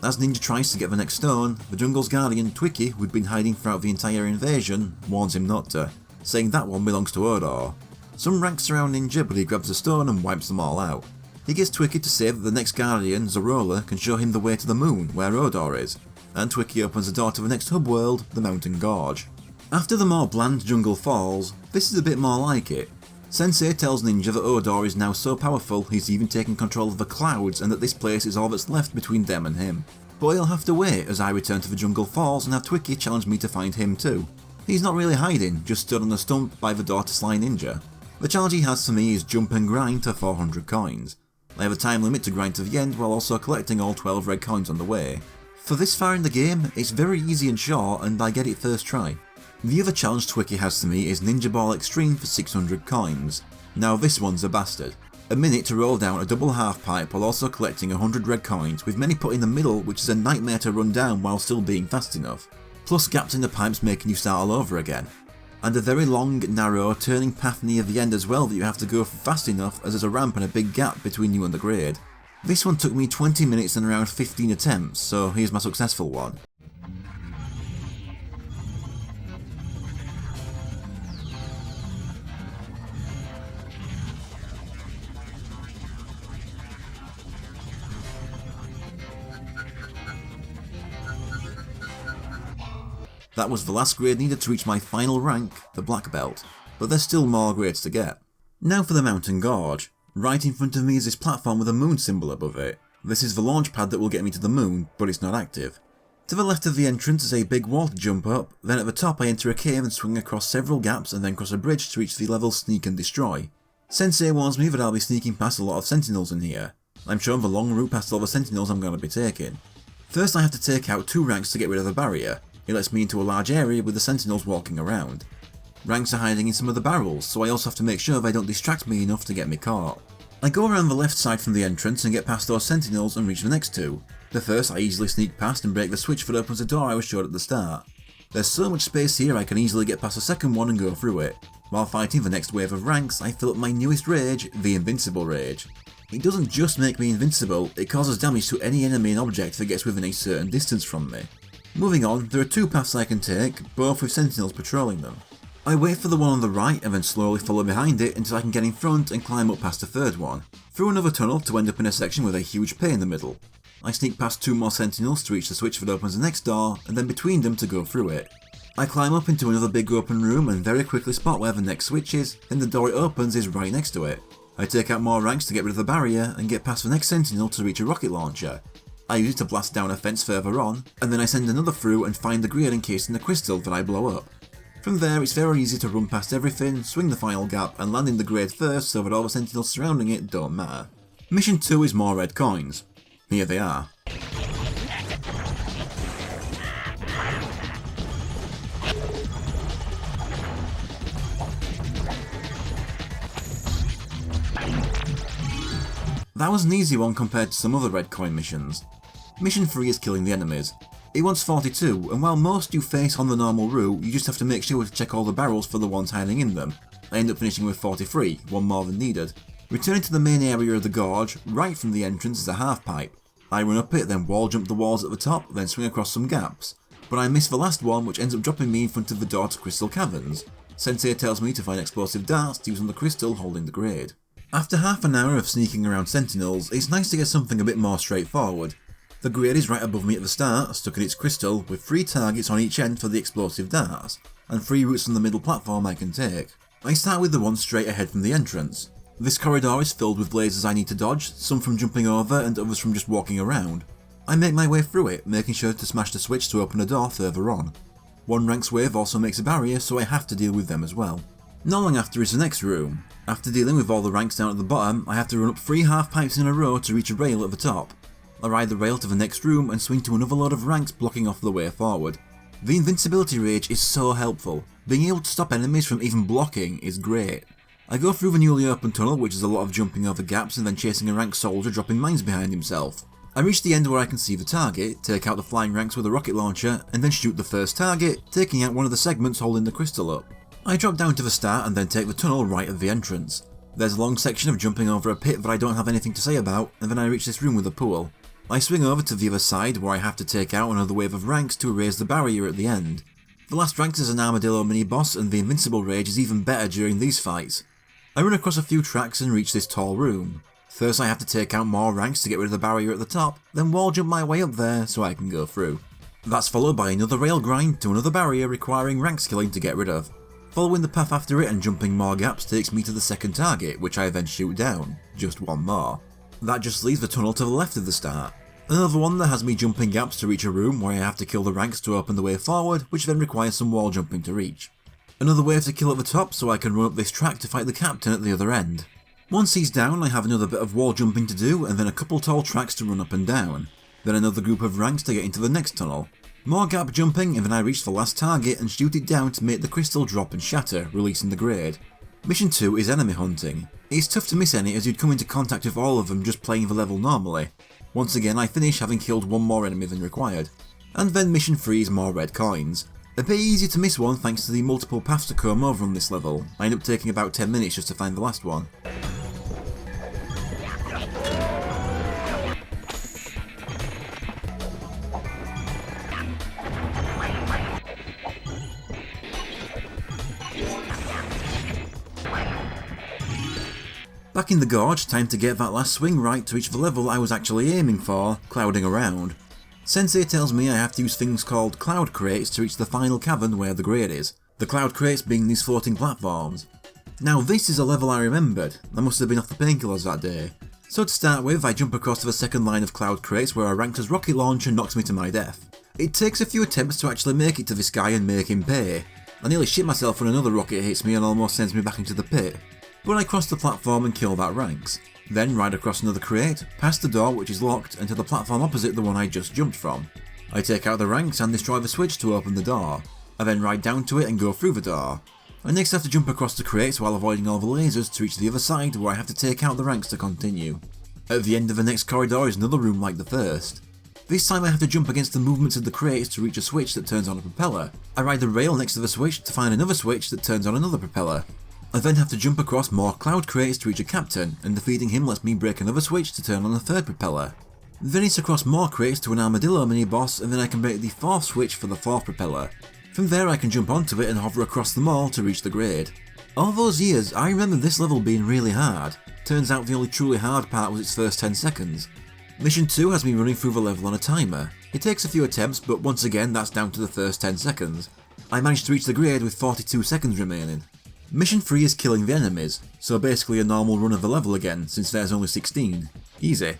As Ninja tries to get the next stone, the jungle's guardian Twicky, who'd been hiding throughout the entire invasion, warns him not to, saying that one belongs to Odor. Some ranks surround Ninja, but he grabs the stone and wipes them all out. He gets Twicky to say that the next guardian, Zorola, can show him the way to the moon, where Odor is, and Twicky opens the door to the next hub world, the Mountain Gorge. After the more bland jungle falls, this is a bit more like it. Sensei tells Ninja that Odor is now so powerful he's even taken control of the clouds and that this place is all that's left between them and him. But he'll have to wait as I return to the Jungle Falls and have Twicky challenge me to find him too. He's not really hiding, just stood on a stump by the door to Sly Ninja. The challenge he has for me is jump and grind to 400 coins. I have a time limit to grind to the end while also collecting all 12 red coins on the way. For this far in the game, it's very easy and short and I get it first try. The other challenge Twicky has to me is Ninja Ball Extreme for 600 coins. Now this one's a bastard. A minute to roll down a double half pipe while also collecting 100 red coins, with many put in the middle which is a nightmare to run down while still being fast enough. Plus gaps in the pipes making you start all over again. And a very long, narrow, turning path near the end as well that you have to go fast enough as there's a ramp and a big gap between you and the grade. This one took me 20 minutes and around 15 attempts, so here's my successful one. That was the last grade needed to reach my final rank, the Black Belt, but there's still more grades to get. Now for the Mountain Gorge. Right in front of me is this platform with a moon symbol above it. This is the launch pad that will get me to the moon, but it's not active. To the left of the entrance is a big wall to jump up, then at the top I enter a cave and swing across several gaps and then cross a bridge to reach the level Sneak and Destroy. Sensei warns me that I'll be sneaking past a lot of sentinels in here. I'm shown the long route past all the sentinels I'm going to be taking. First I have to take out 2 ranks to get rid of the barrier. It lets me into a large area with the sentinels walking around. Ranks are hiding in some of the barrels, so I also have to make sure they don't distract me enough to get me caught. I go around the left side from the entrance and get past those sentinels and reach the next two. The first I easily sneak past and break the switch that opens the door I was showed at the start. There's so much space here I can easily get past the second one and go through it. While fighting the next wave of ranks, I fill up my newest rage, the Invincible Rage. It doesn't just make me invincible, it causes damage to any enemy and object that gets within a certain distance from me. Moving on, there are two paths I can take, both with sentinels patrolling them. I wait for the one on the right and then slowly follow behind it until I can get in front and climb up past the third one, through another tunnel to end up in a section with a huge pit in the middle. I sneak past two more sentinels to reach the switch that opens the next door, and then between them to go through it. I climb up into another big open room and very quickly spot where the next switch is, then the door it opens is right next to it. I take out more ranks to get rid of the barrier and get past the next sentinel to reach a rocket launcher. I use it to blast down a fence further on, and then I send another through and find the grenade encased in the crystal that I blow up. From there it's very easy to run past everything, swing the final gap and land in the grade first so that all the sentinels surrounding it don't matter. Mission 2 is more red coins. Here they are. That was an easy one compared to some other red coin missions. Mission 3 is killing the enemies. It wants 42, and while most you face on the normal route, you just have to make sure to check all the barrels for the ones hiding in them. I end up finishing with 43, one more than needed. Returning to the main area of the gorge, right from the entrance is a half pipe. I run up it, then wall jump the walls at the top, then swing across some gaps. But I miss the last one, which ends up dropping me in front of the door to Crystal Caverns. Sensei tells me to find explosive darts to use on the crystal holding the grade. After half an hour of sneaking around sentinels, it's nice to get something a bit more straightforward. The grade is right above me at the start, stuck in its crystal, with 3 targets on each end for the explosive darts, and 3 routes on the middle platform I can take. I start with the one straight ahead from the entrance. This corridor is filled with lasers I need to dodge, some from jumping over and others from just walking around. I make my way through it, making sure to smash the switch to open a door further on. One rank's wave also makes a barrier, so I have to deal with them as well. Not long after is the next room. After dealing with all the ranks down at the bottom, I have to run up 3 half pipes in a row to reach a rail at the top. I ride the rail to the next room and swing to another load of ranks blocking off the way forward. The invincibility rage is so helpful. Being able to stop enemies from even blocking is great. I go through the newly opened tunnel, which is a lot of jumping over gaps and then chasing a rank soldier dropping mines behind himself. I reach the end where I can see the target, take out the flying ranks with a rocket launcher, and then shoot the first target, taking out one of the segments holding the crystal up. I drop down to the start and then take the tunnel right at the entrance. There's a long section of jumping over a pit that I don't have anything to say about, and then I reach this room with a pool. I swing over to the other side where I have to take out another wave of ranks to erase the barrier at the end. The last ranks is an armadillo mini-boss and the invincible rage is even better during these fights. I run across a few tracks and reach this tall room. First I have to take out more ranks to get rid of the barrier at the top, then wall jump my way up there so I can go through. That's followed by another rail grind to another barrier requiring ranks killing to get rid of. Following the path after it and jumping more gaps takes me to the second target, which I then shoot down, just one more. That just leaves the tunnel to the left of the start. Another one that has me jumping gaps to reach a room where I have to kill the ranks to open the way forward, which then requires some wall jumping to reach. Another wave to kill at the top so I can run up this track to fight the captain at the other end. Once he's down I have another bit of wall jumping to do and then a couple tall tracks to run up and down. Then another group of ranks to get into the next tunnel. More gap jumping and then I reach the last target and shoot it down to make the crystal drop and shatter, releasing the grade. Mission 2 is enemy hunting. It's tough to miss any as you'd come into contact with all of them just playing the level normally. Once again I finish having killed one more enemy than required. And then mission 3 is more red coins. A bit easier to miss one thanks to the multiple paths to comb over on this level. I end up taking about 10 minutes just to find the last one. Back in the gorge, time to get that last swing right to reach the level I was actually aiming for, clouding around. Sensei tells me I have to use things called cloud crates to reach the final cavern where the grade is, the cloud crates being these floating platforms. Now this is a level I remembered, I must have been off the painkillers that day. So to start with, I jump across to the second line of cloud crates where a ranked as rocket launcher knocks me to my death. It takes a few attempts to actually make it to this guy and make him pay. I nearly shit myself when another rocket hits me and almost sends me back into the pit. But I cross the platform and kill that ranks. Then ride across another crate, past the door which is locked, and to the platform opposite the one I just jumped from. I take out the ranks and destroy the switch to open the door. I then ride down to it and go through the door. I next have to jump across the crates while avoiding all the lasers to reach the other side where I have to take out the ranks to continue. At the end of the next corridor is another room like the first. This time I have to jump against the movements of the crates to reach a switch that turns on a propeller. I ride the rail next to the switch to find another switch that turns on another propeller. I then have to jump across more cloud crates to reach a captain, and defeating him lets me break another switch to turn on a third propeller. Then it's across more crates to an armadillo mini-boss, and then I can break the fourth switch for the fourth propeller. From there I can jump onto it and hover across them all to reach the grade. All those years, I remember this level being really hard. Turns out the only truly hard part was its first 10 seconds. Mission 2 has me running through the level on a timer. It takes a few attempts, but once again that's down to the first 10 seconds. I managed to reach the grade with 42 seconds remaining. Mission 3 is killing the enemies, so basically a normal run of the level again, since there's only 16. Easy.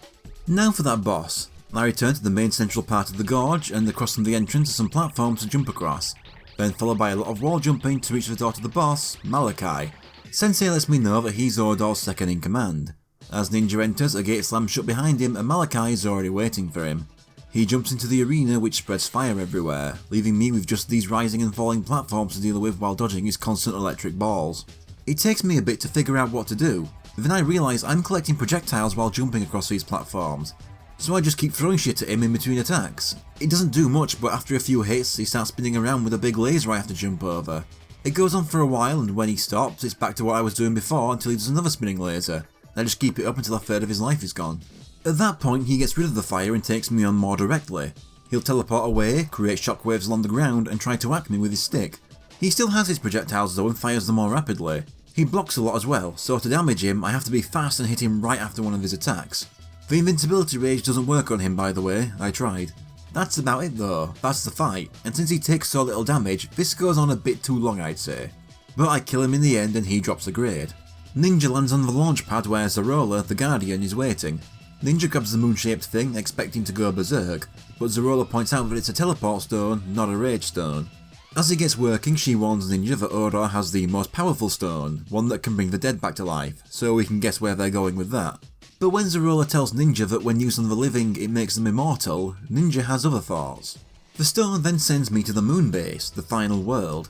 Now for that boss. I return to the main central part of the gorge, and across from the entrance are some platforms to jump across. Then followed by a lot of wall jumping to reach the door to the boss, Malachi. Sensei lets me know that he's Zordor's second in command. As Ninja enters, a gate slams shut behind him and Malachi is already waiting for him. He jumps into the arena which spreads fire everywhere, leaving me with just these rising and falling platforms to deal with while dodging his constant electric balls. It takes me a bit to figure out what to do, then I realise I'm collecting projectiles while jumping across these platforms. So I just keep throwing shit at him in between attacks. It doesn't do much, but after a few hits he starts spinning around with a big laser I have to jump over. It goes on for a while, and when he stops it's back to what I was doing before until he does another spinning laser. I just keep it up until a third of his life is gone. At that point he gets rid of the fire and takes me on more directly. He'll teleport away, create shockwaves along the ground and try to whack me with his stick. He still has his projectiles though and fires them more rapidly. He blocks a lot as well, so to damage him I have to be fast and hit him right after one of his attacks. The invincibility rage doesn't work on him by the way, I tried. That's about it though, that's the fight, and since he takes so little damage, this goes on a bit too long I'd say. But I kill him in the end and he drops a grade. Ninja lands on the launch pad where Zerola, the Guardian, is waiting. Ninja grabs the moon-shaped thing, expecting to go berserk, but Zerola points out that it's a teleport stone, not a rage stone. As it gets working, she warns Ninja that Odor has the most powerful stone, one that can bring the dead back to life, so we can guess where they're going with that. But when Zerola tells Ninja that when used on the living it makes them immortal, Ninja has other thoughts. The stone then sends me to the moon base, the final world.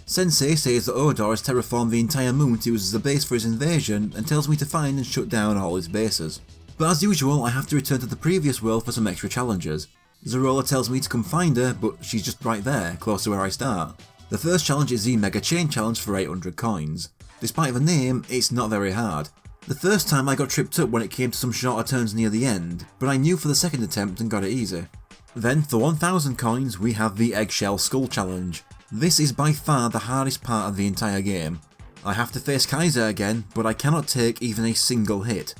Sensei says that Odor has terraformed the entire moon to use as a base for his invasion and tells me to find and shut down all his bases. But as usual I have to return to the previous world for some extra challenges. Zerola tells me to come find her, but she's just right there, close to where I start. The first challenge is the Mega Chain Challenge for 800 coins. Despite the name, it's not very hard. The first time I got tripped up when it came to some shorter turns near the end, but I knew for the second attempt and got it easy. Then for 1000 coins we have the Eggshell Skull Challenge. This is by far the hardest part of the entire game. I have to face Kaiser again, but I cannot take even a single hit.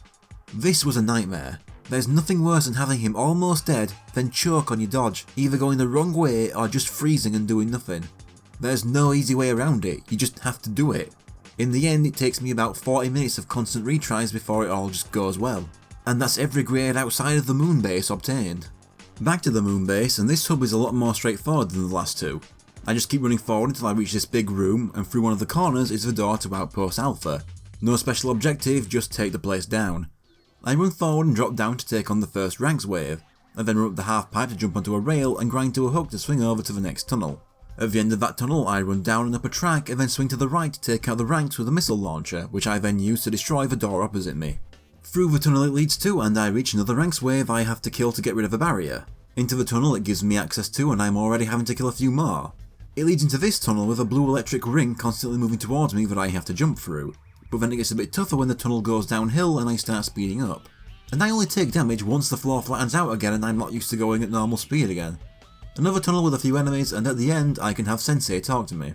This was a nightmare. There's nothing worse than having him almost dead, then choke on your dodge, either going the wrong way or just freezing and doing nothing. There's no easy way around it, you just have to do it. In the end it takes me about 40 minutes of constant retries before it all just goes well. And that's every grade outside of the moon base obtained. Back to the moon base, and this hub is a lot more straightforward than the last two. I just keep running forward until I reach this big room, and through one of the corners is the door to Outpost Alpha. No special objective, just take the place down. I run forward and drop down to take on the first ranks wave. I then run up the half pipe to jump onto a rail and grind to a hook to swing over to the next tunnel. At the end of that tunnel I run down and up a track and then swing to the right to take out the ranks with a missile launcher, which I then use to destroy the door opposite me. Through the tunnel it leads to, and I reach another ranks wave I have to kill to get rid of a barrier. Into the tunnel it gives me access to, and I'm already having to kill a few more. It leads into this tunnel with a blue electric ring constantly moving towards me that I have to jump through, but then it gets a bit tougher when the tunnel goes downhill and I start speeding up. And I only take damage once the floor flattens out again and I'm not used to going at normal speed again. Another tunnel with a few enemies, and at the end I can have Sensei talk to me.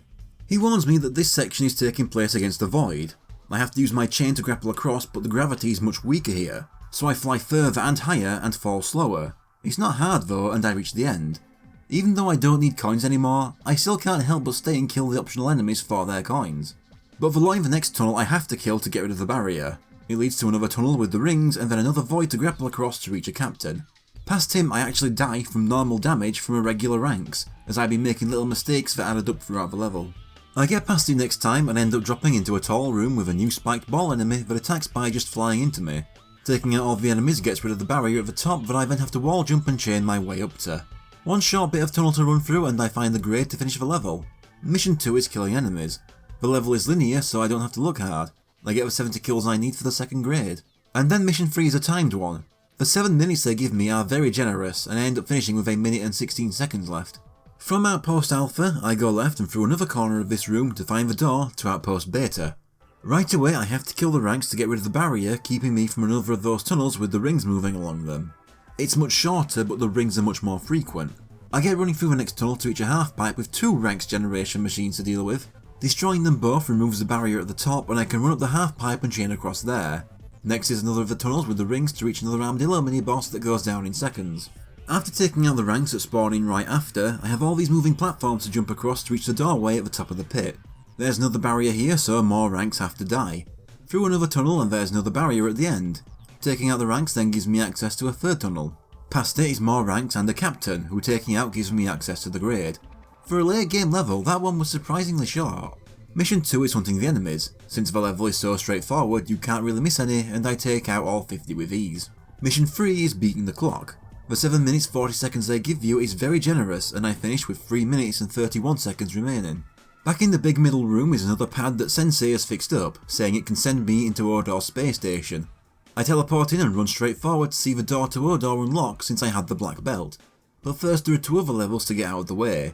He warns me that this section is taking place against the void. I have to use my chain to grapple across, but the gravity is much weaker here, so I fly further and higher and fall slower. It's not hard though, and I reach the end. Even though I don't need coins anymore, I still can't help but stay and kill the optional enemies for their coins. But for light the next tunnel I have to kill to get rid of the barrier. It leads to another tunnel with the rings and then another void to grapple across to reach a captain. Past him I actually die from normal damage from irregular ranks, as I've been making little mistakes that added up throughout the level. I get past him next time and end up dropping into a tall room with a new spiked ball enemy that attacks by just flying into me. Taking out all the enemies gets rid of the barrier at the top that I then have to wall jump and chain my way up to. One short bit of tunnel to run through and I find the grade to finish the level. Mission 2 is killing enemies. The level is linear so I don't have to look hard. I get the 70 kills I need for the second grade. And then mission 3 is a timed one. The 7 minutes they give me are very generous and I end up finishing with 1 minute and 16 seconds left. From Outpost Alpha, I go left and through another corner of this room to find the door to Outpost Beta. Right away I have to kill the ranks to get rid of the barrier keeping me from another of those tunnels with the rings moving along them. It's much shorter but the rings are much more frequent. I get running through the next tunnel to reach a half pipe with 2 ranks generation machines to deal with. Destroying them both removes the barrier at the top and I can run up the half pipe and chain across there. Next is another of the tunnels with the rings to reach another armadillo mini boss that goes down in seconds. After taking out the ranks that spawn in right after, I have all these moving platforms to jump across to reach the doorway at the top of the pit. There's another barrier here so more ranks have to die. Through another tunnel and there's another barrier at the end. Taking out the ranks then gives me access to a third tunnel. Past it is more ranks and a captain, who taking out gives me access to the grade. For a late game level, that one was surprisingly short. Mission 2 is hunting the enemies. Since the level is so straightforward, you can't really miss any and I take out all 50 with ease. Mission 3 is beating the clock. The 7 minutes 40 seconds they give you is very generous and I finish with 3 minutes and 31 seconds remaining. Back in the big middle room is another pad that Sensei has fixed up, saying it can send me into Odor's space station. I teleport in and run straight forward to see the door to Odor unlock since I had the black belt. But first there are 2 other levels to get out of the way.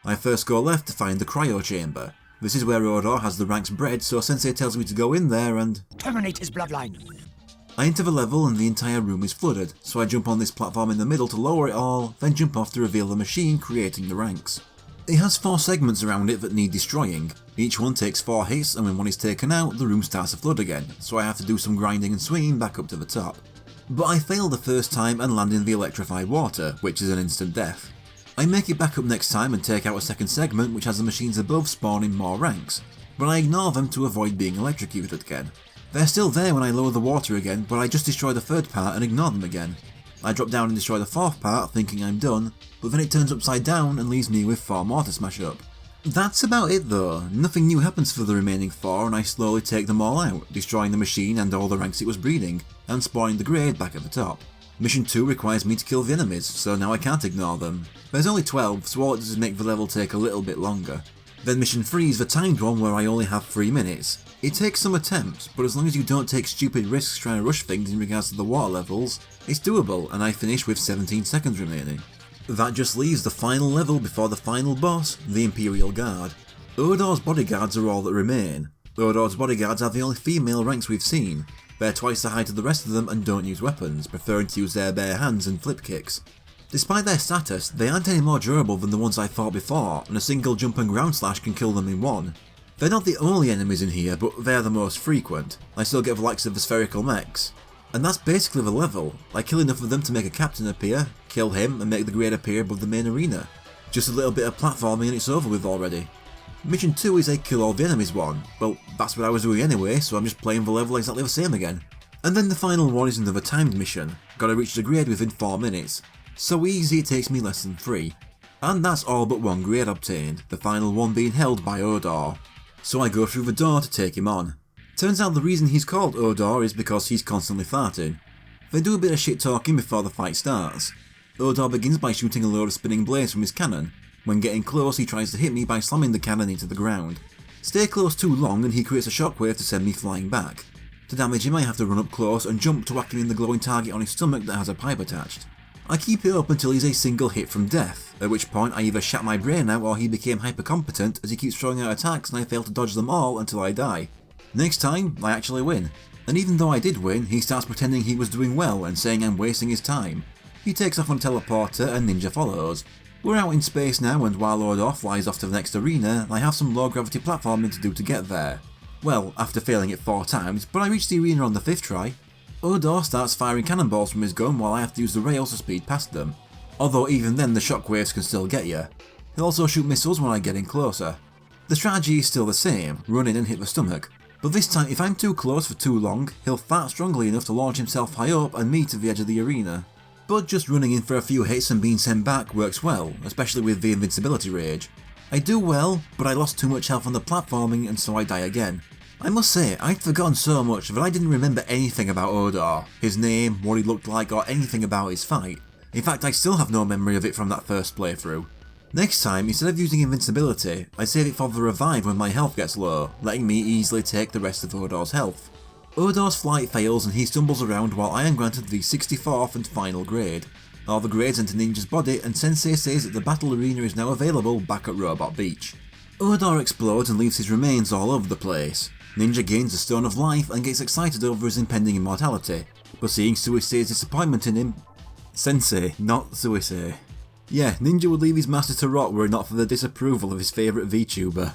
I first go left to find the cryo chamber. This is where Odor has the ranks bred, so Sensei tells me to go in there and terminate his bloodline. I enter the level and the entire room is flooded, so I jump on this platform in the middle to lower it all, then jump off to reveal the machine creating the ranks. It has 4 segments around it that need destroying. Each one takes 4 hits and when one is taken out, the room starts to flood again, so I have to do some grinding and swinging back up to the top. But I fail the first time and land in the electrified water, which is an instant death. I make it back up next time and take out a second segment which has the machines above spawning more ranks, but I ignore them to avoid being electrocuted again. They're still there when I lower the water again, but I just destroy the third part and ignore them again. I drop down and destroy the fourth part thinking I'm done, but then it turns upside down and leaves me with 4 more to smash up. That's about it though, nothing new happens for the remaining 4 and I slowly take them all out, destroying the machine and all the ranks it was breeding, and spawning the grade back at the top. Mission 2 requires me to kill the enemies, so now I can't ignore them. There's only 12, so all it does is make the level take a little bit longer. Then mission 3 is the timed one where I only have 3 minutes. It takes some attempts, but as long as you don't take stupid risks trying to rush things in regards to the water levels, it's doable and I finish with 17 seconds remaining. That just leaves the final level before the final boss, the Imperial Guard. Odor's bodyguards are all that remain. Odor's bodyguards are the only female ranks we've seen. They're twice the height of the rest of them and don't use weapons, preferring to use their bare hands and flip kicks. Despite their status, they aren't any more durable than the ones I fought before, and a single jump and ground slash can kill them in one. They're not the only enemies in here, but they're the most frequent. I still get the likes of the spherical mechs. And that's basically the level. I kill enough of them to make a captain appear, kill him and make the grade appear above the main arena. Just a little bit of platforming and it's over with already. Mission 2 is a kill all the enemies one. Well, that's what I was doing anyway, so I'm just playing the level exactly the same again. And then the final one is another timed mission. Gotta reach the grade within 4 minutes. So easy it takes me less than 3. And that's all but 1 grade obtained, the final one being held by Odor. So I go through the door to take him on. Turns out the reason he's called Odor is because he's constantly farting. They do a bit of shit talking before the fight starts. Odor begins by shooting a load of spinning blades from his cannon. When getting close he tries to hit me by slamming the cannon into the ground. Stay close too long and he creates a shockwave to send me flying back. To damage him I have to run up close and jump to whack him in the glowing target on his stomach that has a pipe attached. I keep it up until he's a single hit from death, at which point I either shat my brain out or he became hyper-competent as he keeps throwing out attacks and I fail to dodge them all until I die. Next time, I actually win. And even though I did win, he starts pretending he was doing well and saying I'm wasting his time. He takes off on a teleporter and Ninja follows. We're out in space now and while Odor flies off to the next arena, I have some low gravity platforming to do to get there. Well, after failing it 4 times, but I reach the arena on the 5th try. Odor starts firing cannonballs from his gun while I have to use the rails to speed past them. Although even then the shockwaves can still get you. He'll also shoot missiles when I get in closer. The strategy is still the same, run in and hit the stomach. But this time if I'm too close for too long, he'll fart strongly enough to launch himself high up and me to the edge of the arena. But just running in for a few hits and being sent back works well, especially with the invincibility rage. I do well, but I lost too much health on the platforming and so I die again. I must say, I'd forgotten so much that I didn't remember anything about Odor, his name, what he looked like or anything about his fight. In fact, I still have no memory of it from that first playthrough. Next time, instead of using invincibility, I save it for the revive when my health gets low, letting me easily take the rest of Odor's health. Odor's flight fails and he stumbles around while I am granted the 64th and final grade. All the grades enter Ninja's body and Sensei says that the battle arena is now available back at Robot Beach. Odor explodes and leaves his remains all over the place. Ninja gains the Stone of Life and gets excited over his impending immortality, but seeing Suisei's disappointment in him... Sensei, not Suisei. Yeah, Ninja would leave his master to rot were it not for the disapproval of his favourite VTuber.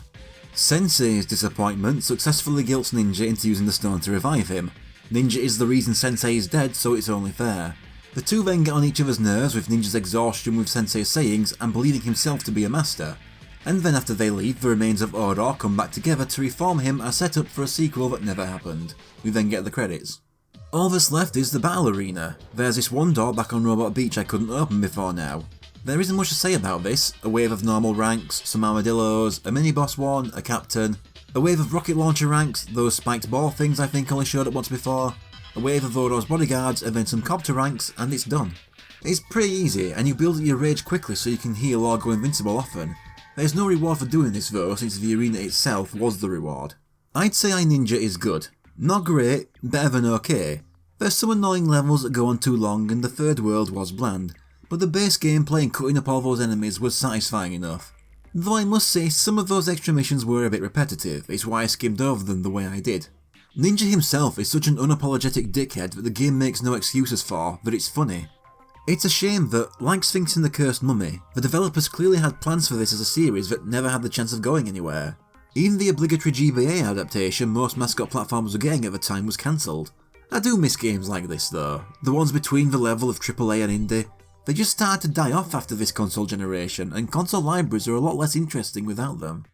Sensei's disappointment successfully guilts Ninja into using the stone to revive him. Ninja is the reason Sensei is dead, so it's only fair. The two then get on each other's nerves with Ninja's exhaustion with Sensei's sayings and believing himself to be a master. And then after they leave, the remains of Odor come back together to reform him as set up for a sequel that never happened. We then get the credits. All that's left is the battle arena. There's this one door back on Robot Beach I couldn't open before now. There isn't much to say about this, a wave of normal ranks, some armadillos, a mini-boss one, a captain, a wave of rocket launcher ranks, those spiked ball things I think only showed up once before, a wave of Odor's bodyguards and then some copter ranks and it's done. It's pretty easy and you build up your rage quickly so you can heal or go invincible often. There's no reward for doing this though since the arena itself was the reward. I'd say iNinja is good. Not great, better than okay. There's some annoying levels that go on too long and the third world was bland. But the base gameplay and cutting up all those enemies was satisfying enough. Though I must say some of those extra missions were a bit repetitive, it's why I skimmed over them the way I did. Ninja himself is such an unapologetic dickhead that the game makes no excuses for, that it's funny. It's a shame that, like Sphinx and the Cursed Mummy, the developers clearly had plans for this as a series that never had the chance of going anywhere. Even the obligatory GBA adaptation most mascot platforms were getting at the time was cancelled. I do miss games like this though, the ones between the level of AAA and indie. They just started to die off after this console generation, and console libraries are a lot less interesting without them.